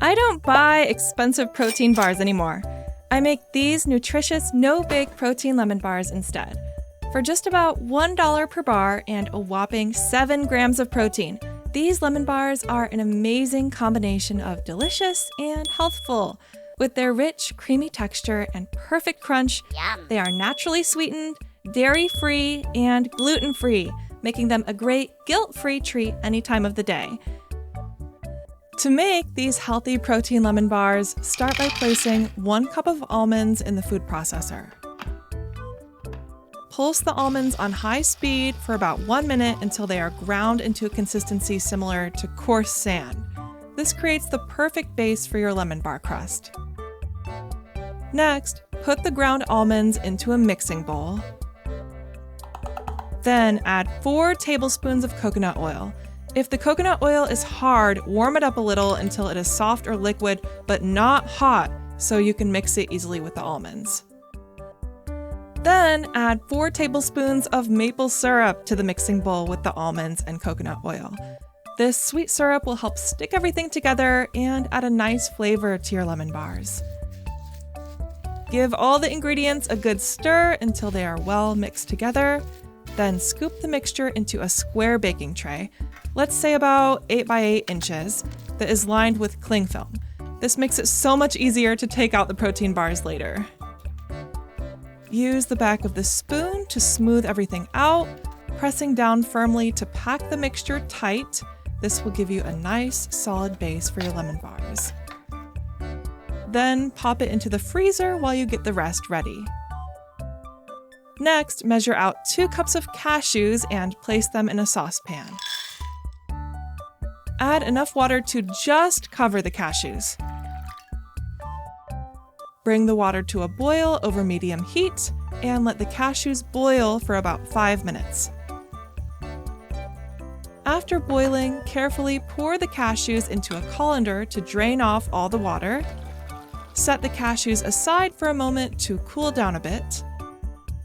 I don't buy expensive protein bars anymore. I make these nutritious, no-bake protein lemon bars instead. For just about $1 per bar and a whopping 7 grams of protein, these lemon bars are an amazing combination of delicious and healthful. With their rich, creamy texture and perfect crunch, they are naturally sweetened, dairy-free, and gluten-free, making them a great guilt-free treat any time of the day. To make these healthy protein lemon bars, start by placing 1 cup of almonds in the food processor. Pulse the almonds on high speed for about 1 minute until they are ground into a consistency similar to coarse sand. This creates the perfect base for your lemon bar crust. Next, put the ground almonds into a mixing bowl. Then add 4 tablespoons of coconut oil. If the coconut oil is hard, warm it up a little until it is soft or liquid, but not hot, so you can mix it easily with the almonds. Then add 4 tablespoons of maple syrup to the mixing bowl with the almonds and coconut oil. This sweet syrup will help stick everything together and add a nice flavor to your lemon bars. Give all the ingredients a good stir until they are well mixed together. Then scoop the mixture into a square baking tray, let's say about 8 by 8 inches, that is lined with cling film. This makes it so much easier to take out the protein bars later. Use the back of the spoon to smooth everything out, pressing down firmly to pack the mixture tight. This will give you a nice, solid base for your lemon bars. Then pop it into the freezer while you get the rest ready. Next, measure out 2 cups of cashews and place them in a saucepan. Add enough water to just cover the cashews. Bring the water to a boil over medium heat and let the cashews boil for about 5 minutes. After boiling, carefully pour the cashews into a colander to drain off all the water. Set the cashews aside for a moment to cool down a bit.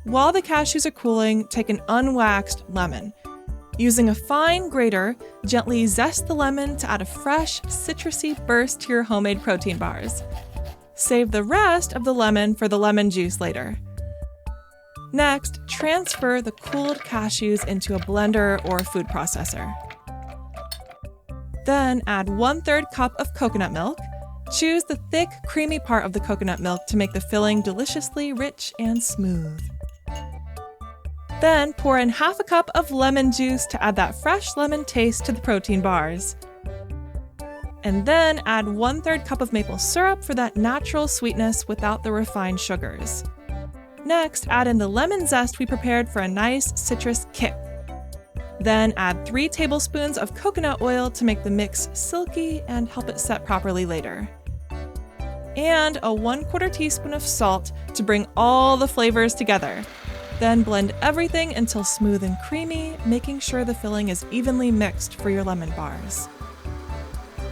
While the cashews are cooling, take an unwaxed lemon. Using a fine grater, gently zest the lemon to add a fresh, citrusy burst to your homemade protein bars. Save the rest of the lemon for the lemon juice later. Next, transfer the cooled cashews into a blender or food processor. Then add 1/3 cup of coconut milk. Choose the thick, creamy part of the coconut milk to make the filling deliciously rich and smooth. Then pour in 1/2 cup of lemon juice to add that fresh lemon taste to the protein bars. And then add 1/3 cup of maple syrup for that natural sweetness without the refined sugars. Next, add in the lemon zest we prepared for a nice citrus kick. Then add 3 tablespoons of coconut oil to make the mix silky and help it set properly later. And a 1/4 teaspoon of salt to bring all the flavors together. Then blend everything until smooth and creamy, making sure the filling is evenly mixed for your lemon bars.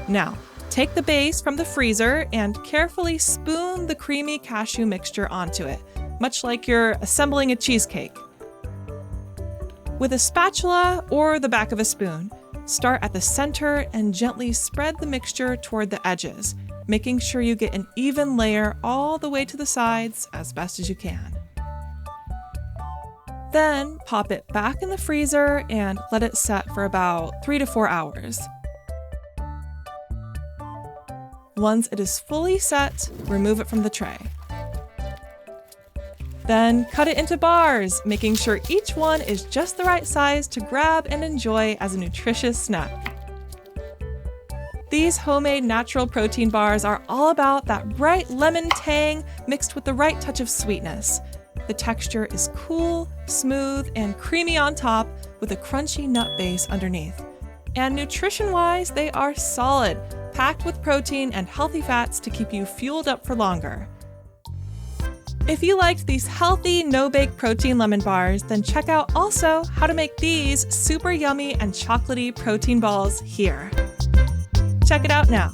Now, take the base from the freezer and carefully spoon the creamy cashew mixture onto it, much like you're assembling a cheesecake. With a spatula or the back of a spoon, start at the center and gently spread the mixture toward the edges, making sure you get an even layer all the way to the sides as best as you can. Then pop it back in the freezer and let it set for about 3 to 4 hours. Once it is fully set, remove it from the tray. Then cut it into bars, making sure each one is just the right size to grab and enjoy as a nutritious snack. These homemade natural protein bars are all about that bright lemon tang mixed with the right touch of sweetness. The texture is cool, smooth, and creamy on top with a crunchy nut base underneath. And nutrition-wise, they are solid, packed with protein and healthy fats to keep you fueled up for longer. If you liked these healthy, no-bake protein lemon bars, then check out also how to make these super yummy and chocolatey protein balls here. Check it out now.